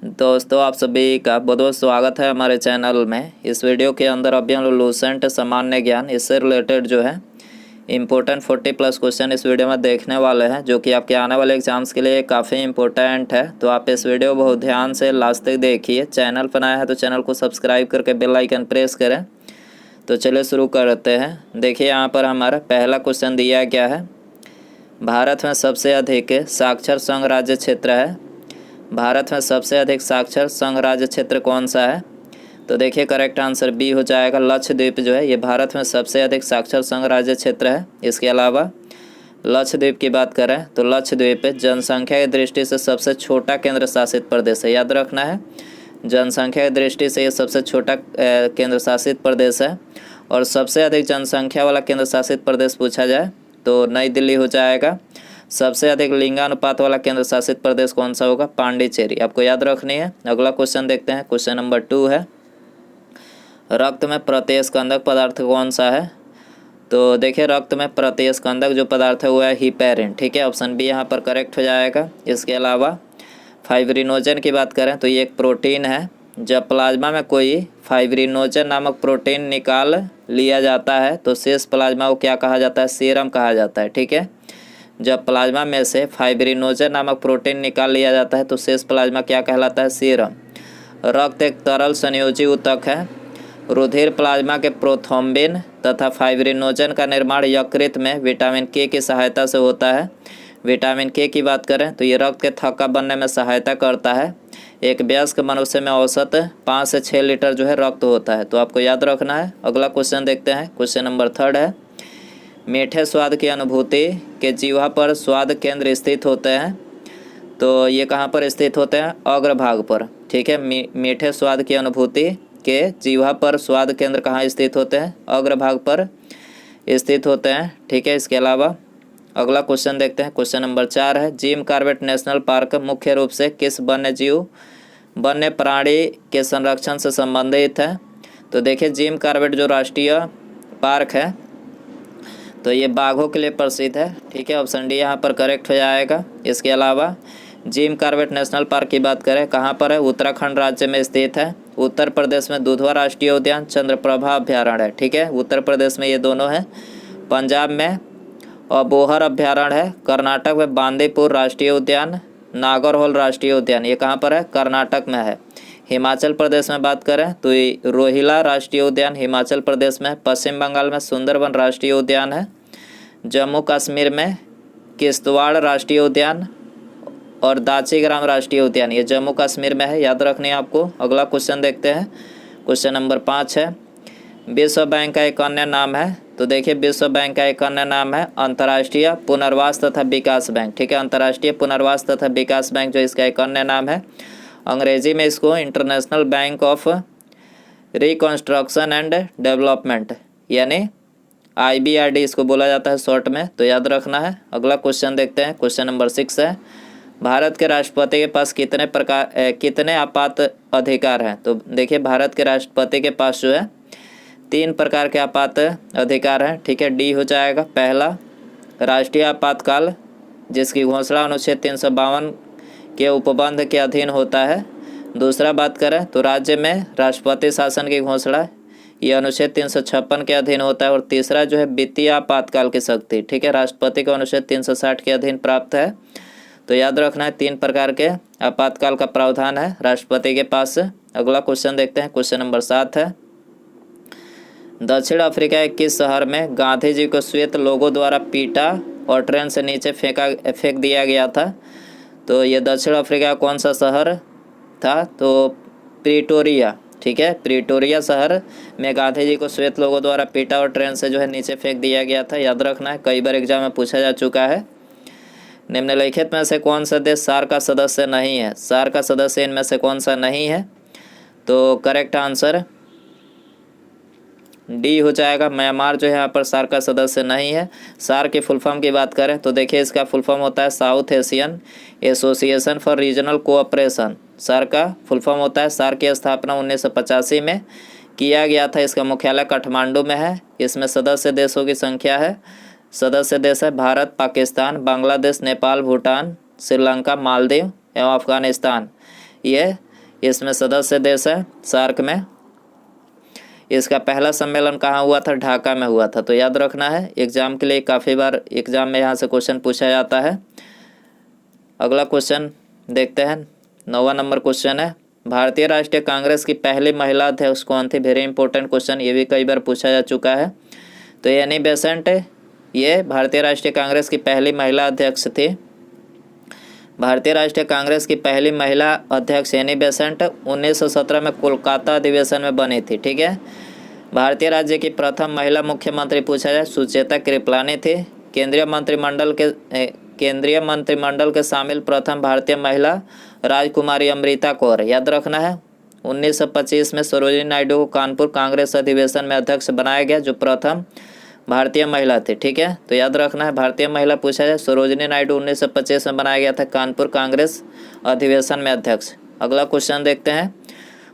दोस्तों आप सभी का बहुत बहुत स्वागत है हमारे चैनल में। इस वीडियो के अंदर अभी हम लोग लूसेंट सामान्य ज्ञान इससे रिलेटेड जो है इम्पोर्टेंट 40+ क्वेश्चन इस वीडियो में देखने वाले हैं, जो कि आपके आने वाले एग्जाम्स के लिए काफ़ी इम्पोर्टेंट है। तो आप इस वीडियो को बहुत ध्यान से लास्ट तक देखिए। चैनल पर नया है तो चैनल को सब्सक्राइब करके बेल आइकन प्रेस करें। तो चलिए शुरू करते हैं। देखिए यहाँ पर हमारा पहला क्वेश्चन दिया गया है, भारत में सबसे अधिक साक्षर संघ राज्य क्षेत्र है। भारत में सबसे अधिक साक्षर संघ राज्य क्षेत्र कौन सा है? तो देखिए करेक्ट आंसर बी हो जाएगा, लक्षद्वीप जो है ये भारत में सबसे अधिक साक्षर संघ राज्य क्षेत्र है। इसके अलावा लक्षद्वीप की बात करें तो लक्षद्वीप जनसंख्या की दृष्टि से सबसे छोटा केंद्र शासित प्रदेश है। याद रखना है, जनसंख्या की दृष्टि से ये सबसे छोटा केंद्र शासित प्रदेश है। और सबसे अधिक जनसंख्या वाला केंद्र शासित प्रदेश पूछा जाए तो नई दिल्ली हो जाएगा। सबसे अधिक लिंगानुपात वाला केंद्र शासित प्रदेश कौन सा होगा? पांडिचेरी। आपको याद रखनी है। अगला क्वेश्चन देखते हैं। क्वेश्चन नंबर 2 है, रक्त में प्रतिस्कंदक पदार्थ कौन सा है? तो देखिए रक्त में प्रतिस्कंदक जो पदार्थ है वो है हिपेरिन। ठीक है, ऑप्शन बी यहाँ पर करेक्ट हो जाएगा। इसके अलावा फाइब्रिनोजन की बात करें तो ये एक प्रोटीन है। जब प्लाज्मा में कोई फाइब्रिनोजन नामक प्रोटीन निकाल लिया जाता है तो शेष प्लाज्मा को क्या कहा जाता है? सीरम कहा जाता है। ठीक है, जब प्लाज्मा में से फाइब्रिनोजन नामक प्रोटीन निकाल लिया जाता है तो शेष प्लाज्मा क्या कहलाता है? सीरम। रक्त एक तरल संयोजी ऊतक है। रुधिर प्लाज्मा के प्रोथ्रोम्बिन तथा फाइब्रिनोजन का निर्माण यकृत में विटामिन के की सहायता से होता है। विटामिन के की बात करें तो ये रक्त के थक्का बनने में सहायता करता है। एक वयस्क मनुष्य में औसत 5 से 6 लीटर जो है रक्त होता है। तो आपको याद रखना है। अगला क्वेश्चन देखते हैं। क्वेश्चन नंबर 3 है, मीठे स्वाद की अनुभूति के जीवा पर स्वाद केंद्र स्थित होते हैं। तो ये कहाँ पर स्थित होते हैं? अग्रभाग पर। ठीक है, मीठे स्वाद की अनुभूति के जीवा पर स्वाद केंद्र कहाँ स्थित होते हैं? अग्रभाग पर स्थित होते हैं। ठीक है, इसके अलावा अगला क्वेश्चन देखते हैं। क्वेश्चन नंबर 4 है, जिम कॉर्बेट नेशनल पार्क मुख्य रूप से किस वन्य प्राणी के संरक्षण से संबंधित है? तो देखिए जिम कॉर्बेट जो राष्ट्रीय पार्क है तो ये बाघों के लिए प्रसिद्ध है। ठीक है, ऑप्शन डी यहाँ पर करेक्ट हो जाएगा। इसके अलावा जिम कॉर्बेट नेशनल पार्क की बात करें कहाँ पर है? उत्तराखंड राज्य में स्थित है। उत्तर प्रदेश में दुधवा राष्ट्रीय उद्यान, चंद्रप्रभा अभ्यारण्य है। ठीक है, उत्तर प्रदेश में ये दोनों हैं। पंजाब में अबोहर अभ्यारण्य है। कर्नाटक में बांदीपुर राष्ट्रीय उद्यान, नागरहोल राष्ट्रीय उद्यान ये कहाँ पर है? कर्नाटक में है। हिमाचल प्रदेश में बात करें तो रोहिला राष्ट्रीय उद्यान हिमाचल प्रदेश में। पश्चिम बंगाल में सुंदरबन राष्ट्रीय उद्यान है। जम्मू कश्मीर में किश्तवाड़ राष्ट्रीय उद्यान और दाचीग्राम राष्ट्रीय उद्यान ये जम्मू कश्मीर में है। याद रखनी है आपको। अगला क्वेश्चन देखते हैं। क्वेश्चन नंबर 5 है, विश्व बैंक का एक अन्य नाम है। तो देखिए विश्व बैंक का एक अन्य नाम है अंतर्राष्ट्रीय पुनर्वास तथा विकास बैंक। ठीक है, अंतर्राष्ट्रीय पुनर्वास तथा विकास बैंक जो इसका एक अन्य नाम है। अंग्रेजी में इसको international bank of reconstruction and development यानी IBRD इसको बोला जाता है शॉर्ट में। तो याद रखना है। अगला क्वेश्चन देखते हैं। क्वेश्चन नंबर 6 है, भारत के राष्ट्रपति के पास कितने आपात अधिकार हैं? तो देखिए भारत के राष्ट्रपति के पास जो है 3 प्रकार के आपात अधिकार हैं। ठीक है, डी हो जाएगा। पहला राष्ट्रीय आपातकाल जिसकी घोषणा अनुच्छेद 352 के उपबंध के अधीन होता है। दूसरा बात करें तो राज्य में राष्ट्रपति शासन की घोषणा ये अनुच्छेद 356 के अधीन होता है। और तीसरा जो है वित्तीय आपातकाल की शक्ति। ठीक है, राष्ट्रपति को अनुच्छेद 360 के अधीन प्राप्त है। तो याद रखना है 3 प्रकार के आपातकाल का प्रावधान है राष्ट्रपति के पास। अगला क्वेश्चन देखते हैं। क्वेश्चन नंबर 7 है, दक्षिण अफ्रीका के किस शहर में गांधी जी को श्वेत लोगों द्वारा पीटा और ट्रेन से नीचे फेंक दिया गया था? तो ये दक्षिण अफ्रीका कौन सा शहर था? तो प्रिटोरिया। ठीक है, प्रिटोरिया शहर में गांधी जी को श्वेत लोगों द्वारा पीटा और ट्रेन से जो है नीचे फेंक दिया गया था। याद रखना है, कई बार एग्जाम में पूछा जा चुका है। निम्नलिखित में से कौन सा देश सार्क का सदस्य नहीं है? सार्क का सदस्य इनमें से कौन सा नहीं है? तो करेक्ट आंसर डी हो जाएगा। म्यांमार जो है यहाँ पर सार्क का सदस्य नहीं है। सार्क की फुल फॉर्म की बात करें तो देखिए इसका फुल फॉर्म होता है south Asian association for regional cooperation. SAARC का फुल फॉर्म होता है। सार्क की स्थापना 1985 में किया गया था। इसका मुख्यालय काठमांडू में है। इसमें सदस्य देशों की संख्या है, सदस्य देश है भारत, पाकिस्तान, बांग्लादेश, नेपाल, भूटान, श्रीलंका, मालदीव एवं अफगानिस्तान। ये इसमें सदस्य देश है सार्क में। इसका पहला सम्मेलन कहाँ हुआ था? ढाका में हुआ था। तो याद रखना है, एग्जाम के लिए काफ़ी बार एग्जाम में यहाँ से क्वेश्चन पूछा जाता है। अगला क्वेश्चन देखते हैं, 9वां नंबर क्वेश्चन है, भारतीय राष्ट्रीय कांग्रेस की पहली महिला अध्यक्ष कौन थी? वेरी इंपॉर्टेंट क्वेश्चन, ये भी कई बार पूछा जा चुका है। तो एनी बेसेंट ये भारतीय राष्ट्रीय कांग्रेस की पहली महिला अध्यक्ष थी। भारतीय राष्ट्रीय कांग्रेस की पहली महिला अध्यक्ष एनी बेसेंट 1917 में कोलकाता अधिवेशन में बनी थी। ठीक है। भारतीय राज्य की प्रथम महिला मुख्यमंत्री पूछा जाए, सुचेता कृपलानी थी। केंद्रीय मंत्रिमंडल के शामिल प्रथम भारतीय महिला राजकुमारी अमृता कौर। याद रखना है, 1925 में सरोजिनी नायडू को कानपुर कांग्रेस अधिवेशन में अध्यक्ष बनाया गया, जो प्रथम भारतीय महिला थी। ठीक है। तो याद रखना है, भारतीय महिला पूछा जाए, सरोजिनी नायडू 1925 में बनाया गया था कानपुर कांग्रेस अधिवेशन में अध्यक्ष। अगला क्वेश्चन देखते हैं,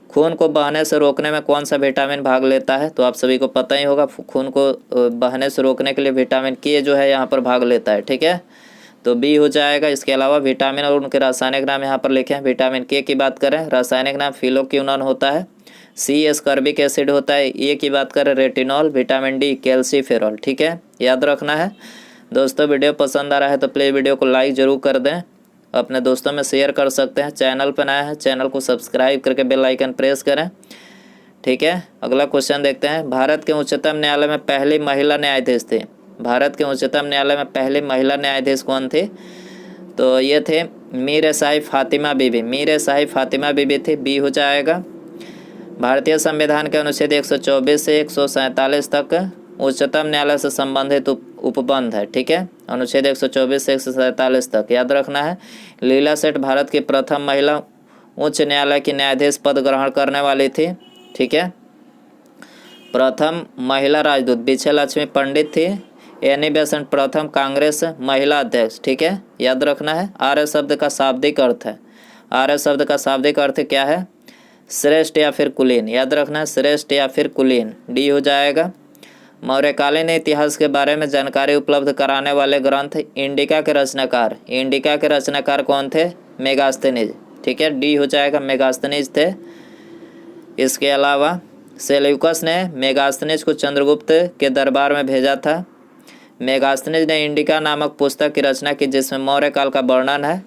खून को बहने से रोकने में कौन सा विटामिन भाग लेता है? तो आप सभी को पता ही होगा, खून को बहने से रोकने के लिए विटामिन के जो है यहाँ पर भाग लेता है। ठीक है। तो बी हो जाएगा। इसके अलावा विटामिन और उनके रासायनिक नाम यहाँ पर लिखे हैं। विटामिन के की बात करें, रासायनिक नाम फिलोक्विनोन होता है। सी एस्कॉर्बिक एसिड होता है। ए की बात करें, रेटिनॉल। Vitamin D calciferol. ठीक है, याद रखना है। दोस्तों, वीडियो पसंद आ रहा है तो प्लीज़ वीडियो को लाइक ज़रूर कर दें, अपने दोस्तों में शेयर कर सकते हैं। चैनल पर नया है, चैनल को सब्सक्राइब करके बेल आइकन प्रेस करें। ठीक है। अगला क्वेश्चन देखते हैं, भारत के उच्चतम न्यायालय में पहली महिला न्यायाधीश थी। भारत के उच्चतम न्यायालय में पहली महिला न्यायाधीश कौन थी? तो ये थे मीर साहिब फातिमा बीबी। मीर साहिब फातिमा बीबी थी। बी हो जाएगा। भारतीय संविधान के अनुच्छेद 124 से 147 तक उच्चतम न्यायालय से संबंधित उपबंध है। ठीक है, अनुच्छेद 124 से 147 तक याद रखना है। लीला सेठ भारत की प्रथम महिला उच्च न्यायालय की न्यायाधीश पद ग्रहण करने वाली थी। ठीक है। प्रथम महिला राजदूत विजयलक्ष्मी पंडित थी। एनी बेसेंट प्रथम कांग्रेस महिला अध्यक्ष। ठीक है, याद रखना है। आर्य शब्द का शाब्दिक अर्थ है, आर्य शब्द का शाब्दिक अर्थ क्या है? श्रेष्ठ या फिर कुलीन। याद रखना है, श्रेष्ठ या फिर कुलीन। डी हो जाएगा। मौर्यकालीन इतिहास के बारे में जानकारी उपलब्ध कराने वाले ग्रंथ इंडिका के रचनाकार। इंडिका के रचनाकार कौन थे? मेगास्थनीज। ठीक है, डी हो जाएगा, मेगास्थनीज थे। इसके अलावा सेल्यूकस ने मेगास्थनीज को चंद्रगुप्त के दरबार में भेजा था। मेगास्थनीज ने इंडिका नामक पुस्तक की रचना की, जिसमें मौर्य काल का वर्णन है।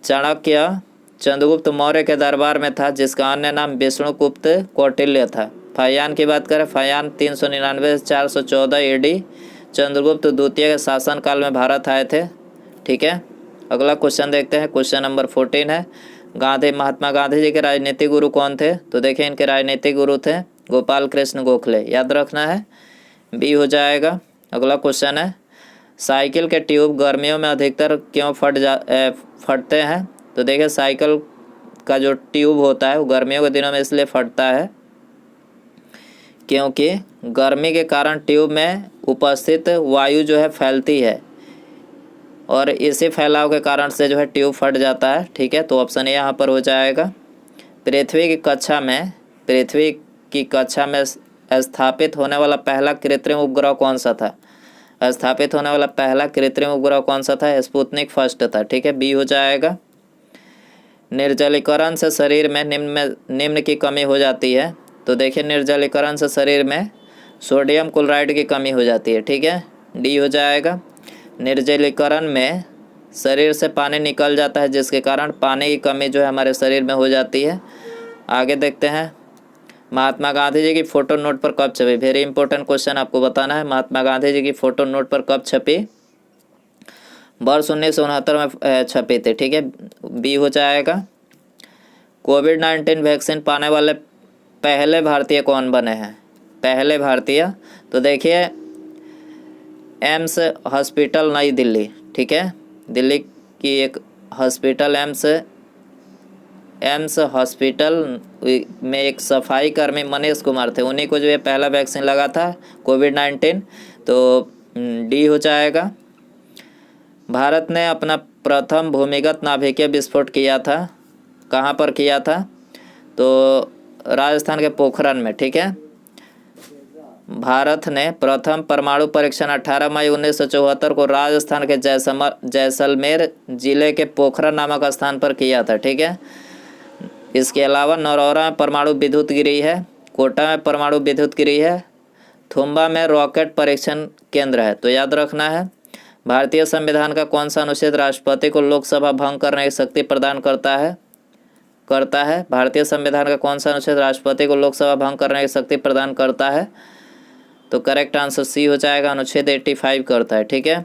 चाणक्य चंद्रगुप्त मौर्य के दरबार में था, जिसका अन्य नाम विष्णुगुप्त कौटिल्य था। फाहियान की बात करें, फाहियान 399 से 414 एडी चंद्रगुप्त द्वितीय के शासनकाल में भारत आए थे। ठीक है। अगला क्वेश्चन देखते हैं, क्वेश्चन नंबर 14 है, महात्मा गांधी जी के राजनीतिक गुरु कौन थे? तो देखिए, इनके राजनीतिक गुरु थे गोपाल कृष्ण गोखले। याद रखना है, बी हो जाएगा। अगला क्वेश्चन है, साइकिल के ट्यूब गर्मियों में अधिकतर क्यों फटते हैं? तो देखिए, साइकिल का जो ट्यूब होता है वो गर्मियों के दिनों में इसलिए फटता है क्योंकि गर्मी के कारण ट्यूब में उपस्थित वायु जो है फैलती है, और इसी फैलाव के कारण से जो है ट्यूब फट जाता है। ठीक है, तो ऑप्शन ए यहाँ पर हो जाएगा। पृथ्वी की कक्षा में स्थापित होने वाला पहला कृत्रिम उपग्रह कौन सा था? स्थापित होने वाला पहला कृत्रिम उपग्रह कौन सा था? स्पुतनिक फर्स्ट था। ठीक है, बी हो जाएगा। निर्जलीकरण से शरीर में निम्न की कमी हो जाती है। तो देखिए, निर्जलीकरण से शरीर में सोडियम क्लोराइड की कमी हो जाती है। ठीक है, डी हो जाएगा। निर्जलीकरण में शरीर से पानी निकल जाता है, जिसके कारण पानी की कमी जो है हमारे शरीर में हो जाती है। आगे देखते हैं, महात्मा गांधी जी की फ़ोटो नोट पर कब छपी? वेरी इंपॉर्टेंट क्वेश्चन आपको बताना है। महात्मा गांधी जी की फ़ोटो नोट पर कब छपी? वर्ष 1969 में छपी थी। ठीक है, बी हो जाएगा। कोविड-19 वैक्सीन पाने वाले पहले भारतीय कौन बने हैं? पहले भारतीय, तो देखिए, एम्स हॉस्पिटल नई दिल्ली। ठीक है, दिल्ली की एक हॉस्पिटल एम्स हॉस्पिटल में एक सफाई कर्मी मनीष कुमार थे, उन्हीं को जो है पहला वैक्सीन लगा था कोविड-19। तो डी हो जाएगा। भारत ने अपना प्रथम भूमिगत नाभिकीय विस्फोट किया था, कहाँ पर किया था? तो राजस्थान के पोखरण में। ठीक है, भारत ने प्रथम परमाणु परीक्षण 18 मई 1974 को राजस्थान के जैसलमेर जिले के पोखरण नामक स्थान पर किया था। ठीक है, इसके अलावा नरौरा में परमाणु विद्युत गिरी है, कोटा में परमाणु विद्युत गिरी है, थुम्बा में रॉकेट परीक्षण केंद्र है। तो याद रखना है। भारतीय संविधान का कौन सा अनुच्छेद राष्ट्रपति को लोकसभा भंग करने की शक्ति प्रदान करता है? भारतीय संविधान का कौन सा अनुच्छेद राष्ट्रपति को लोकसभा भंग करने की शक्ति प्रदान करता है? तो करेक्ट आंसर सी हो जाएगा, अनुच्छेद 85 करता है। ठीक है।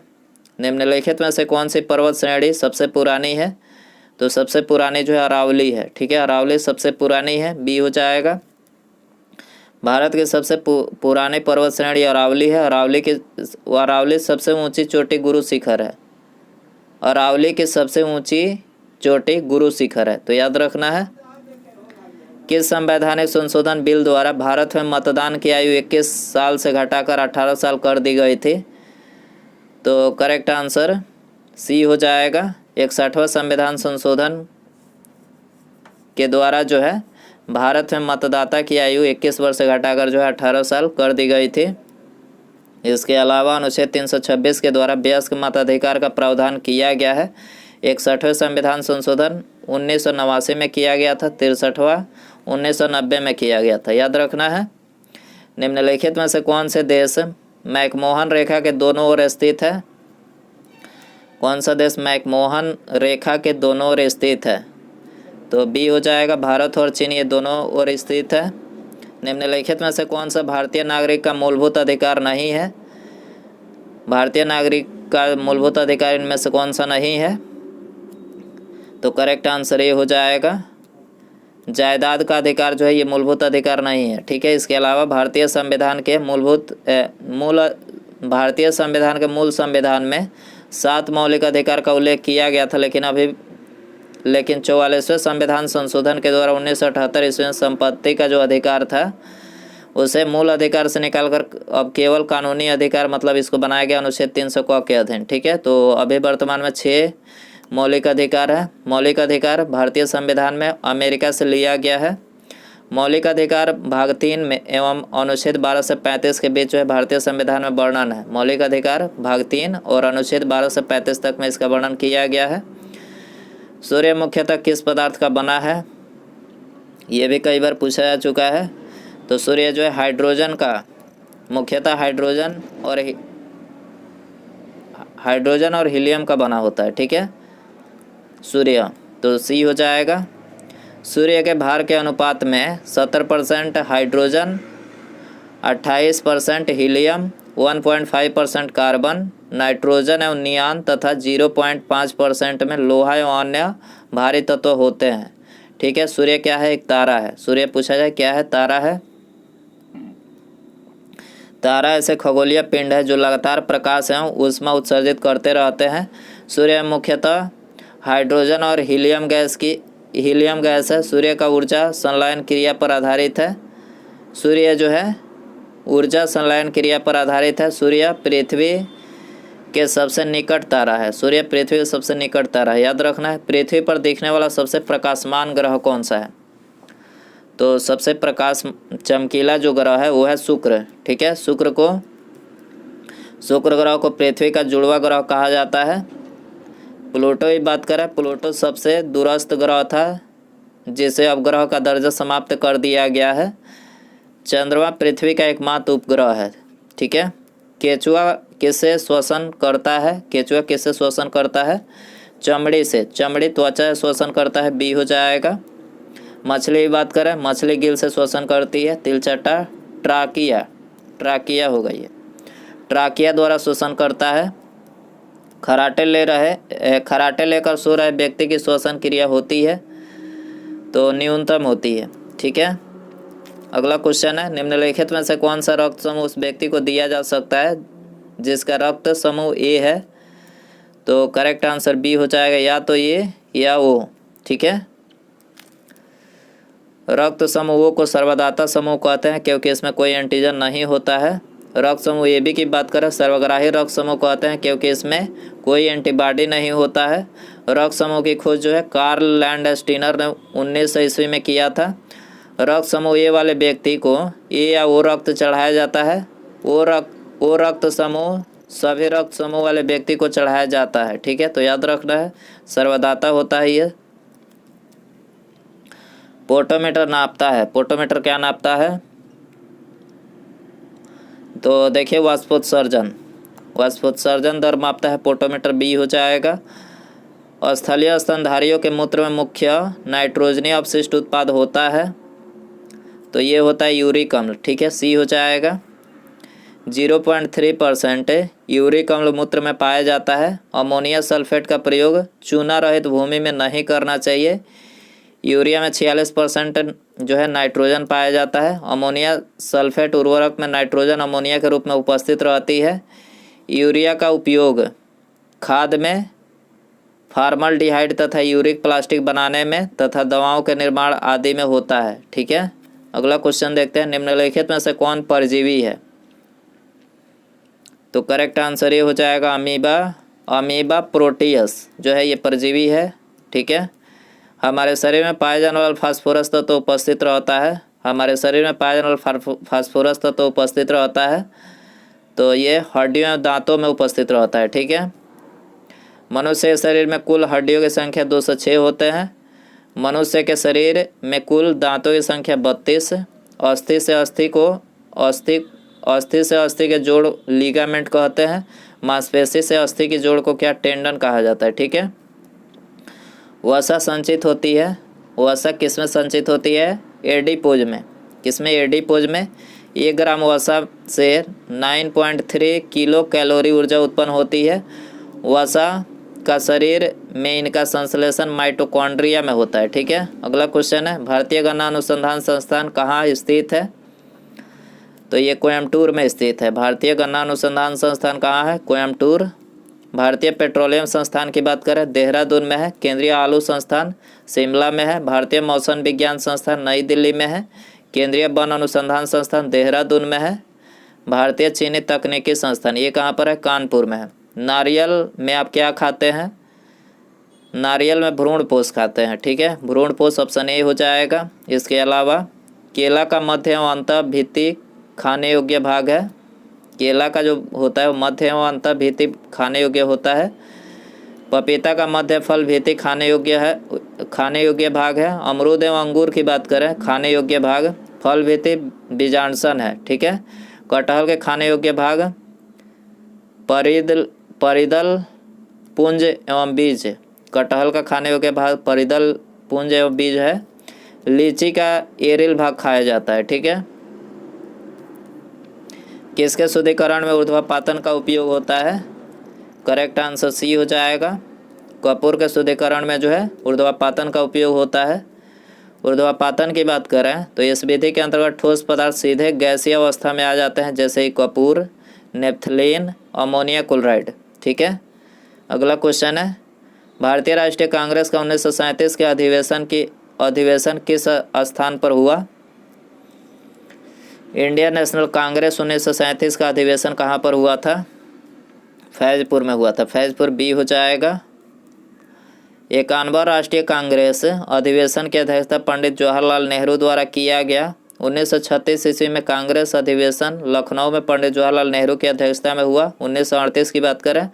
निम्नलिखित में से कौन सी पर्वत श्रेणी सबसे पुरानी है? तो सबसे पुरानी जो है अरावली है। ठीक है, अरावली सबसे पुरानी है, बी हो जाएगा। भारत की सबसे पुरानी पर्वत श्रेणी अरावली है। अरावली सबसे ऊंची चोटी गुरु शिखर है। अरावली की सबसे ऊंची चोटी गुरु शिखर है। तो याद रखना है। किस संवैधानिक संशोधन बिल द्वारा भारत में मतदान की आयु 21 साल से घटाकर 18 साल कर दी गई थी? तो करेक्ट आंसर सी हो जाएगा। 61वां संविधान संशोधन के द्वारा जो है भारत में मतदाता की आयु 21 वर्ष से घटाकर जो है 18 साल कर दी गई थी। इसके अलावा अनुच्छेद 326 के द्वारा वयस्क मताधिकार का प्रावधान किया गया है। 61वें संविधान संशोधन 1989 में किया गया था, 63वां 1990 में किया गया था। याद रखना है। निम्नलिखित में से कौन से देश मैकमोहन रेखा के दोनों ओर स्थित है? कौन सा देश मैकमोहन रेखा के दोनों ओर स्थित है? तो बी हो जाएगा। भारत और चीन ये दोनों ओर स्थित है। निम्नलिखित में से कौन सा भारतीय नागरिक का मूलभूत अधिकार नहीं है? भारतीय नागरिक का मूलभूत अधिकार इनमें से कौन सा नहीं है? तो करेक्ट आंसर ये हो जाएगा, जायदाद का अधिकार जो है ये मूलभूत अधिकार नहीं है। ठीक है। इसके अलावा भारतीय संविधान के मूल संविधान में 7 मौलिक अधिकार का उल्लेख किया गया था, लेकिन 44वें संविधान संशोधन के द्वारा 1978 ईस्वी में संपत्ति का जो अधिकार था उसे मूल अधिकार से निकालकर अब केवल कानूनी अधिकार मतलब इसको बनाया गया अनुच्छेद 300 क के अधीन। ठीक है। तो अभी वर्तमान में 6 मौलिक अधिकार है। मौलिक अधिकार भारतीय संविधान में अमेरिका से लिया गया है। मौलिक अधिकार भाग 3 में एवं अनुच्छेद 12 से 35 के बीच जो है भारतीय संविधान में वर्णन है। मौलिक अधिकार भाग 3 और अनुच्छेद 12 से 35 तक में इसका वर्णन किया गया है। सूर्य मुख्यतः किस पदार्थ का बना है? ये भी कई बार पूछा जा चुका है। तो सूर्य जो है हाइड्रोजन का, मुख्यतः हाइड्रोजन और हीलियम का बना होता है। ठीक है, सूर्य। तो सी हो जाएगा। सूर्य के भार के अनुपात में 70% हाइड्रोजन, 28% हीलियम, 1.5% कार्बन, नाइट्रोजन एवं नियान तथा 0.5% में लोहा एवं अन्य भारी तत्व होते हैं। ठीक है। सूर्य क्या है? एक तारा है। सूर्य पूछा जाए क्या है? तारा है। तारा ऐसे खगोलीय पिंड है जो लगातार प्रकाश एवं ऊष्मा उत्सर्जित करते रहते हैं। सूर्य मुख्यतः हाइड्रोजन और हीलियम गैस है। सूर्य का ऊर्जा संलयन क्रिया पर आधारित है। सूर्य जो है ऊर्जा संलयन क्रिया पर आधारित है। सूर्य पृथ्वी के सबसे निकट तारा है। सूर्य पृथ्वी के सबसे निकट तारा है। याद रखना है। पृथ्वी पर दिखने वाला सबसे प्रकाशमान ग्रह कौन सा है? तो सबसे चमकीला जो ग्रह है वो है शुक्र। ठीक है। शुक्र ग्रह को पृथ्वी का जुड़वा ग्रह कहा जाता है। प्लूटो की बात करें, प्लूटो सबसे दूरस्थ ग्रह था जिसे अब ग्रह का दर्जा समाप्त कर दिया गया है। चंद्रमा पृथ्वी का एकमात्र उपग्रह है। ठीक है। केचुआ किससे श्वसन करता है? केचुआ किससे श्वसन करता है? चमड़ी से। चमड़ी त्वचा श्वसन करता है, बी हो जाएगा। मछली की बात करें, मछली गिल से श्वसन करती है। तिलचट्टा ट्राकिया हो गई है, ट्राकिया द्वारा श्वसन करता है। खराटे लेकर सो रहे व्यक्ति की श्वसन क्रिया होती है तो न्यूनतम होती है। ठीक है। अगला क्वेश्चन है, निम्नलिखित में से कौन सा रक्त समूह उस व्यक्ति को दिया जा सकता है जिसका रक्त समूह ए है? तो करेक्ट आंसर बी हो जाएगा, या तो ये या वो। ठीक है। रक्त समूहों को सर्वदाता समूह कहते हैं क्योंकि इसमें कोई एंटीजन नहीं होता है। रक्त समूह ए बी की बात करें, सर्वग्राही रक्त समूह कहते हैं क्योंकि इसमें कोई एंटीबॉडी नहीं होता है। रक्त समूह की खोज जो है कार्ल लैंडस्टीनर ने 1900 ईस्वी में किया था। रक्त समूह ए वाले व्यक्ति को ए या ओ रक्त चढ़ाया जाता है। ओ रक्त समूह सभी रक्त समूह वाले व्यक्ति को चढ़ाया जाता है। ठीक है। तो याद रखना है, सर्वदाता होता है ये। पोटोमीटर नापता है। पोटोमीटर क्या नापता है? तो देखिए वाष्पोत्सर्जन दर मापता है, पोटोमीटर बी हो जाएगा। और स्थलीय स्तनधारियों के मूत्र में मुख्य नाइट्रोजनी अपशिष्ट उत्पाद होता है, तो ये होता है यूरिक अम्ल, ठीक है, सी हो जाएगा। 0.3% यूरिक अम्ल मूत्र में पाया जाता है। अमोनिया सल्फेट का प्रयोग चूना रहित भूमि में नहीं करना चाहिए। यूरिया में 46% जो है नाइट्रोजन पाया जाता है। अमोनिया सल्फेट उर्वरक में नाइट्रोजन अमोनिया के रूप में उपस्थित रहती है। यूरिया का उपयोग खाद में फॉर्मल्डिहाइड तथा यूरिक प्लास्टिक बनाने में तथा दवाओं के निर्माण आदि में होता है, ठीक है। अगला क्वेश्चन देखते हैं, निम्नलिखित में से कौन परजीवी है? तो करेक्ट आंसर ये हो जाएगा अमीबा प्रोटियस जो है ये परजीवी है, ठीक है। हमारे शरीर में पाए जाने वाला फास्फोरस तत्व उपस्थित रहता है। हमारे शरीर में पाए जाने वाला फास्फोरस तत्व उपस्थित रहता है, तो ये हड्डियों एवं दांतों में उपस्थित रहता है, ठीक है। मनुष्य के शरीर में कुल हड्डियों की संख्या 206 होते हैं। मनुष्य के शरीर में कुल दांतों की संख्या 32। अस्थि से अस्थि के जोड़ लिगामेंट कहते हैं। मांसपेशी से अस्थि की जोड़ को क्या टेंडन कहा जाता है, ठीक है। वसा संचित होती है। वसा किस में संचित होती है? एडिपोज में। किसमें? एडिपोज में। 1 ग्राम वसा से 9.3 किलो कैलोरी ऊर्जा उत्पन्न होती है। वसा का शरीर में इनका संश्लेषण माइटोकॉन्ड्रिया में होता है, ठीक है। अगला क्वेश्चन है, भारतीय गन्ना अनुसंधान संस्थान कहाँ स्थित है? तो ये कोयम्बटूर में स्थित है। भारतीय गन्ना अनुसंधान संस्थान कहाँ है? कोयम्बटूर। भारतीय पेट्रोलियम संस्थान की बात करें, देहरादून में है। केंद्रीय आलू संस्थान शिमला में है। भारतीय मौसम विज्ञान संस्थान नई दिल्ली में है। केंद्रीय वन अनुसंधान संस्थान देहरादून में है। भारतीय चीनी तकनीकी संस्थान ये कहाँ पर है? कानपुर में है। नारियल में आप क्या खाते हैं? नारियल में भ्रूणपोष खाते हैं, ठीक है। भ्रूणपोष ऑप्शन ए हो जाएगा। इसके अलावा केला का मध्य एवं अंतः भित्ति खाने योग्य भाग है। केला का जो होता है वो मध्य एवं अंतः भित्ति खाने योग्य होता है। पपीता का मध्य फल भित्ति खाने योग्य भाग है। अमरूद एवं अंगूर की बात करें, खाने योग्य भाग फल भित्ति बीजांडसन है, ठीक है। कटहल के खाने योग्य भाग परिदल पुंज एवं बीज। कटहल का खाने योग्य भाग परिदल पुंज एवं बीज है। लीची का एरिल भाग खाया जाता है, ठीक है। किसके शुद्धिकरण में ऊर्ध्वापातन का उपयोग होता है? करेक्ट आंसर सी हो जाएगा। कपूर के शुद्धिकरण में जो है ऊर्ध्वापातन का उपयोग होता है। ऊर्ध्वापातन की बात करें तो इस विधि के अंतर्गत ठोस पदार्थ सीधे गैसीय अवस्था में आ जाते हैं, जैसे ही कपूर, नेफ्थलीन, अमोनिया क्लोराइड, ठीक है। अगला क्वेश्चन है, भारतीय राष्ट्रीय कांग्रेस का 1937 के अधिवेशन किस स्थान पर हुआ? इंडियन नेशनल कांग्रेस 1937 का अधिवेशन कहाँ पर हुआ था? फैजपुर में हुआ था। फैजपुर बी हो जाएगा। 51वां राष्ट्रीय कांग्रेस अधिवेशन की अध्यक्षता पंडित जवाहरलाल नेहरू द्वारा किया गया। 1936 ईस्वी में कांग्रेस अधिवेशन लखनऊ में पंडित जवाहरलाल नेहरू की अध्यक्षता में हुआ। 1938 की बात करें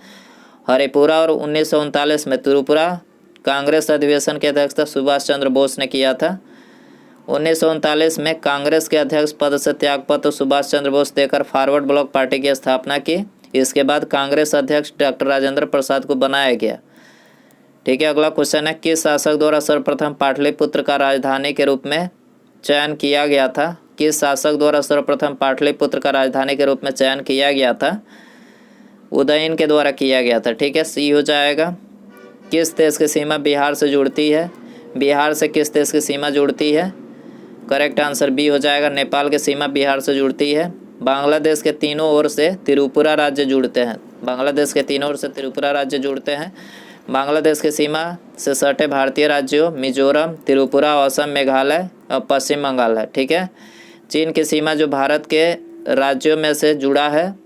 हरिपुरा और 1939 में त्रिपुरा कांग्रेस अधिवेशन की अध्यक्षता सुभाष चंद्र बोस ने किया था। 1939 में कांग्रेस के अध्यक्ष पद से त्यागपत्र सुभाष चंद्र बोस देकर फॉरवर्ड ब्लॉक पार्टी की स्थापना की। इसके बाद कांग्रेस अध्यक्ष डॉक्टर राजेंद्र प्रसाद को बनाया गया, ठीक है। अगला क्वेश्चन है, किस शासक द्वारा सर्वप्रथम पाटलिपुत्र का राजधानी के रूप में चयन किया गया था? किस शासक द्वारा सर्वप्रथम पाटलिपुत्र का राजधानी के रूप में चयन किया गया था? उदयन के द्वारा किया गया था, ठीक है, सी हो जाएगा। किस देश की सीमा बिहार से जुड़ती है? बिहार से किस देश की सीमा जुड़ती है? करेक्ट आंसर बी हो जाएगा। नेपाल की सीमा बिहार से जुड़ती है। बांग्लादेश के तीनों ओर से त्रिपुरा राज्य जुड़ते हैं। बांग्लादेश के तीनों ओर से त्रिपुरा राज्य जुड़ते हैं। बांग्लादेश की सीमा से सटे भारतीय राज्यों मिजोरम, त्रिपुरा, असम, मेघालय और पश्चिम बंगाल है, ठीक है। चीन की सीमा जो भारत के राज्यों में से जुड़ा है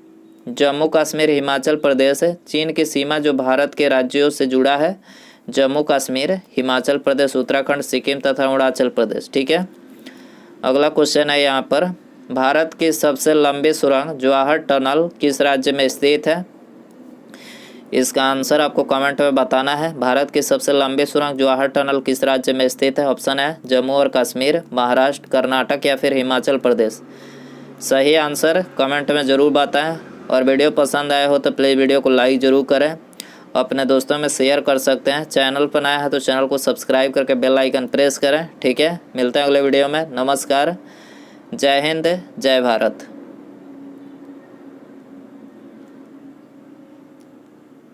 जम्मू कश्मीर, हिमाचल प्रदेश है। चीन की सीमा जो भारत के राज्यों से जुड़ा है जम्मू कश्मीर, हिमाचल प्रदेश, उत्तराखंड, सिक्किम तथा अरुणाचल प्रदेश, ठीक है। अगला क्वेश्चन है यहाँ पर, भारत की सबसे लंबी सुरंग जवाहर टनल किस राज्य में स्थित है? इसका आंसर आपको कमेंट में बताना है। भारत की सबसे लंबी सुरंग जवाहर टनल किस राज्य में स्थित है? ऑप्शन है जम्मू और कश्मीर, महाराष्ट्र, कर्नाटक या फिर हिमाचल प्रदेश। सही आंसर कमेंट में ज़रूर बताएं। और वीडियो पसंद आया हो तो प्लीज़ वीडियो को लाइक ज़रूर करें, अपने दोस्तों में शेयर कर सकते हैं। चैनल पर नया है तो चैनल को सब्सक्राइब करके बेल आइकन प्रेस करें। ठीक है, मिलते हैं अगले वीडियो में। नमस्कार, जय हिंद, जय भारत।